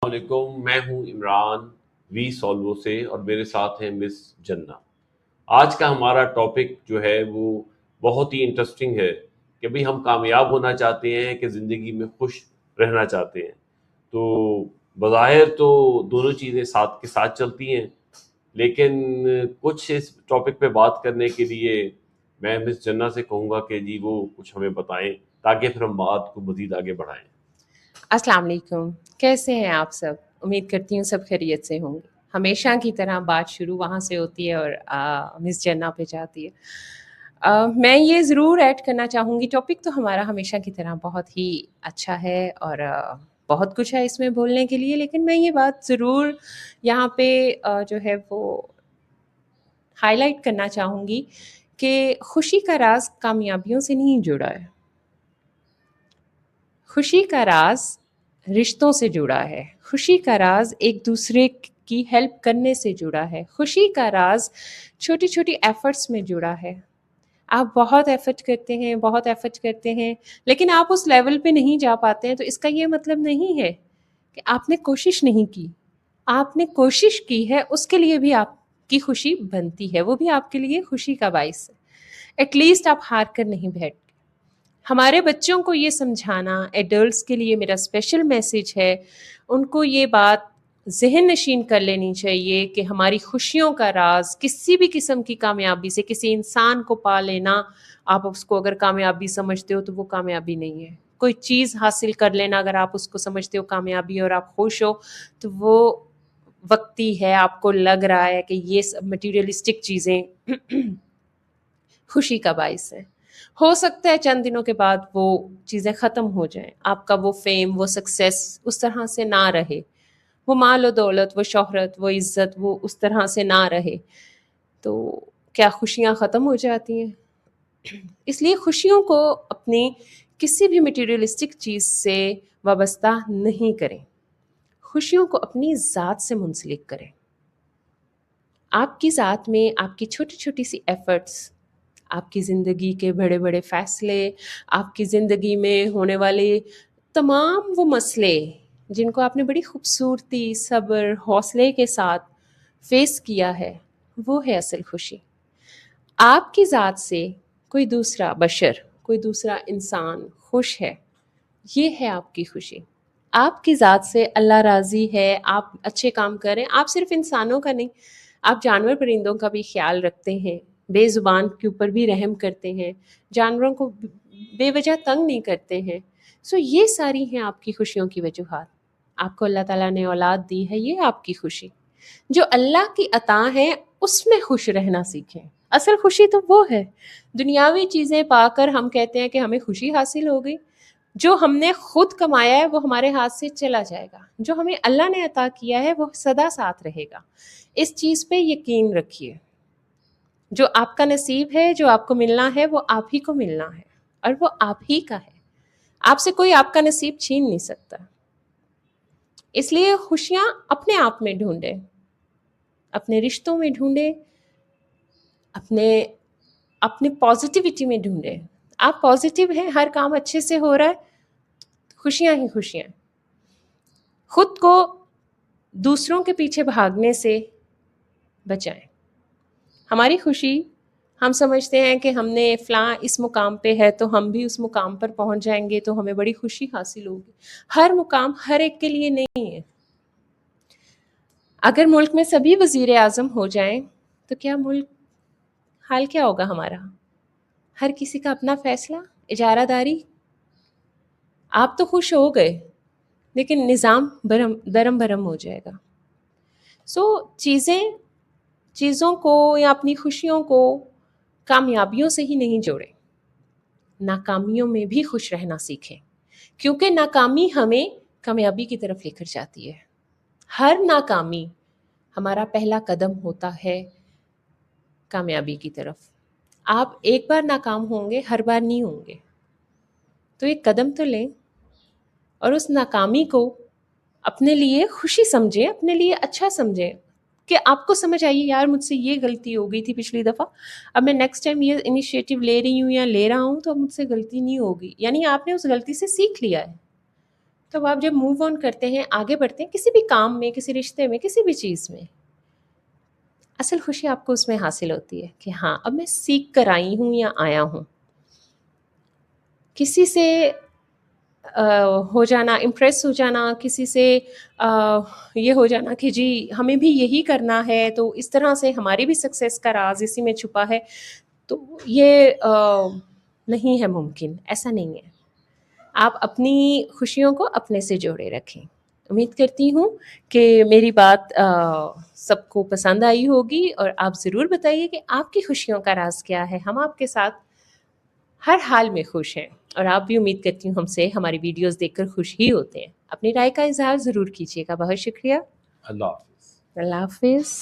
علیکم، میں ہوں عمران وی سولوو سے اور میرے ساتھ ہیں مس جنہ۔ آج کا ہمارا ٹاپک جو ہے وہ بہت ہی انٹرسٹنگ ہے کہ بھئی ہم کامیاب ہونا چاہتے ہیں کہ زندگی میں خوش رہنا چاہتے ہیں۔ تو بظاہر تو دونوں چیزیں ساتھ کے ساتھ چلتی ہیں، لیکن کچھ اس ٹاپک پہ بات کرنے کے لیے میں مس جنہ سے کہوں گا کہ جی وہ کچھ ہمیں بتائیں تاکہ پھر ہم بات کو مزید آگے بڑھائیں۔ السلام علیکم، کیسے ہیں آپ سب؟ امید کرتی ہوں سب خیریت سے ہوں گے۔ ہمیشہ کی طرح بات شروع وہاں سے ہوتی ہے اور مس جنہ پہ جاتی ہے۔ میں یہ ضرور ایڈ کرنا چاہوں گی، ٹاپک تو ہمارا ہمیشہ کی طرح بہت ہی اچھا ہے اور بہت کچھ ہے اس میں بولنے کے لیے، لیکن میں یہ بات ضرور یہاں پہ جو ہے وہ ہائی لائٹ کرنا چاہوں گی کہ خوشی کا راز کامیابیوں سے نہیں جڑا ہے، خوشی کا راز رشتوں سے جڑا ہے، خوشی کا راز ایک دوسرے کی ہیلپ کرنے سے جڑا ہے، خوشی کا راز چھوٹی چھوٹی ایفرٹس میں جڑا ہے۔ آپ بہت ایفرٹ کرتے ہیں لیکن آپ اس لیول پہ نہیں جا پاتے ہیں، تو اس کا یہ مطلب نہیں ہے کہ آپ نے کوشش نہیں کی۔ آپ نے کوشش کی ہے، اس کے لیے بھی آپ کی خوشی بنتی ہے، وہ بھی آپ کے لیے خوشی کا باعث ہے۔ ایٹ لیسٹ آپ ہار کر نہیں بیٹھتے۔ ہمارے بچوں کو یہ سمجھانا، ایڈلٹس کے لیے میرا اسپیشل میسیج ہے، ان کو یہ بات ذہن نشین کر لینی چاہیے کہ ہماری خوشیوں کا راز کسی بھی قسم کی کامیابی سے، کسی انسان کو پا لینا، آپ اس کو اگر کامیابی سمجھتے ہو تو وہ کامیابی نہیں ہے۔ کوئی چیز حاصل کر لینا اگر آپ اس کو سمجھتے ہو کامیابی اور آپ خوش ہو تو وہ وقتی ہے، آپ کو لگ رہا ہے کہ یہ سب مٹیریلسٹک چیزیں خوشی کا باعث ہے۔ ہو سکتا ہے چند دنوں کے بعد وہ چیزیں ختم ہو جائیں، آپ کا وہ فیم، وہ سکسیس اس طرح سے نہ رہے، وہ مال و دولت، وہ شہرت، وہ عزت، وہ اس طرح سے نہ رہے، تو کیا خوشیاں ختم ہو جاتی ہیں؟ اس لیے خوشیوں کو اپنی کسی بھی مٹیریلسٹک چیز سے وابستہ نہیں کریں، خوشیوں کو اپنی ذات سے منسلک کریں۔ آپ کی ذات میں آپ کی چھوٹی چھوٹی سی ایفرٹس، آپ کی زندگی کے بڑے بڑے فیصلے، آپ کی زندگی میں ہونے والے تمام وہ مسئلے جن کو آپ نے بڑی خوبصورتی، صبر، حوصلے کے ساتھ فیس کیا ہے، وہ ہے اصل خوشی۔ آپ کی ذات سے کوئی دوسرا بشر، کوئی دوسرا انسان خوش ہے، یہ ہے آپ کی خوشی۔ آپ کی ذات سے اللہ راضی ہے، آپ اچھے کام کریں، آپ صرف انسانوں کا نہیں، آپ جانور پرندوں کا بھی خیال رکھتے ہیں، بے زبان کے اوپر بھی رحم کرتے ہیں، جانوروں کو بے وجہ تنگ نہیں کرتے ہیں۔ سو یہ ساری ہیں آپ کی خوشیوں کی وجوہات۔ آپ کو اللہ تعالیٰ نے اولاد دی ہے، یہ آپ کی خوشی۔ جو اللہ کی عطا ہے اس میں خوش رہنا سیکھیں۔ اصل خوشی تو وہ ہے، دنیاوی چیزیں پا کر ہم کہتے ہیں کہ ہمیں خوشی حاصل ہو گئی۔ جو ہم نے خود کمایا ہے وہ ہمارے ہاتھ سے چلا جائے گا، جو ہمیں اللہ نے عطا کیا ہے وہ سدا ساتھ رہے گا۔ اس چیز پہ یقین رکھیے، جو آپ کا نصیب ہے، جو آپ کو ملنا ہے وہ آپ ہی کو ملنا ہے اور وہ آپ ہی کا ہے، آپ سے کوئی آپ کا نصیب چھین نہیں سکتا۔ اس لیے خوشیاں اپنے آپ میں ڈھونڈیں، اپنے رشتوں میں ڈھونڈیں، اپنے پازیٹیوٹی میں ڈھونڈیں۔ آپ پازیٹیو ہیں، ہر کام اچھے سے ہو رہا ہے، خوشیاں ہی خوشیاں۔ خود کو دوسروں کے پیچھے بھاگنے سے بچائیں۔ ہماری خوشی، ہم سمجھتے ہیں کہ ہم نے فلاں اس مقام پہ ہے تو ہم بھی اس مقام پر پہنچ جائیں گے تو ہمیں بڑی خوشی حاصل ہوگی۔ ہر مقام ہر ایک کے لیے نہیں ہے۔ اگر ملک میں سبھی وزیر اعظم ہو جائیں تو کیا ملک، حال کیا ہوگا ہمارا؟ ہر کسی کا اپنا فیصلہ، اجارہ داری۔ آپ تو خوش ہو گئے لیکن نظام درم برم ہو جائے گا۔ سو چیزوں کو یا اپنی خوشیوں کو کامیابیوں سے ہی نہیں جوڑیں، ناکامیوں میں بھی خوش رہنا سیکھیں، کیونکہ ناکامی ہمیں کامیابی کی طرف لے کر جاتی ہے۔ ہر ناکامی ہمارا پہلا قدم ہوتا ہے کامیابی کی طرف۔ آپ ایک بار ناکام ہوں گے، ہر بار نہیں ہوں گے، تو ایک قدم تو لیں اور اس ناکامی کو اپنے لیے خوشی سمجھیں، اپنے لیے اچھا سمجھیں کہ آپ کو سمجھ آئیے یار مجھ سے یہ غلطی ہو گئی تھی پچھلی دفعہ، اب میں نیکسٹ ٹائم یہ انیشیٹو لے رہی ہوں یا لے رہا ہوں تو اب مجھ سے غلطی نہیں ہوگی، یعنی آپ نے اس غلطی سے سیکھ لیا ہے۔ تو آپ جب موو آن کرتے ہیں، آگے بڑھتے ہیں کسی بھی کام میں، کسی رشتے میں، کسی بھی چیز میں، اصل خوشی آپ کو اس میں حاصل ہوتی ہے کہ ہاں اب میں سیکھ کر آئی ہوں یا آیا ہوں. کسی سے ہو جانا، امپریس ہو جانا، کسی سے یہ ہو جانا کہ جی ہمیں بھی یہی کرنا ہے، تو اس طرح سے ہماری بھی سکسیس کا راز اسی میں چھپا ہے، تو یہ نہیں ہے ممکن، ایسا نہیں ہے. آپ اپنی خوشیوں کو اپنے سے جوڑے رکھیں. امید کرتی ہوں کہ میری بات سب کو پسند آئی ہوگی، اور آپ ضرور بتائیے کہ آپ کی خوشیوں کا راز کیا ہے. ہم آپ کے ساتھ ہر حال میں خوش ہیں، اور آپ بھی امید کرتی ہوں ہم سے ہماری ویڈیوز دیکھ کر خوش ہی ہوتے ہیں. اپنی رائے کا اظہار ضرور کیجیے گا. بہت شکریہ. اللہ حافظ. اللہ حافظ.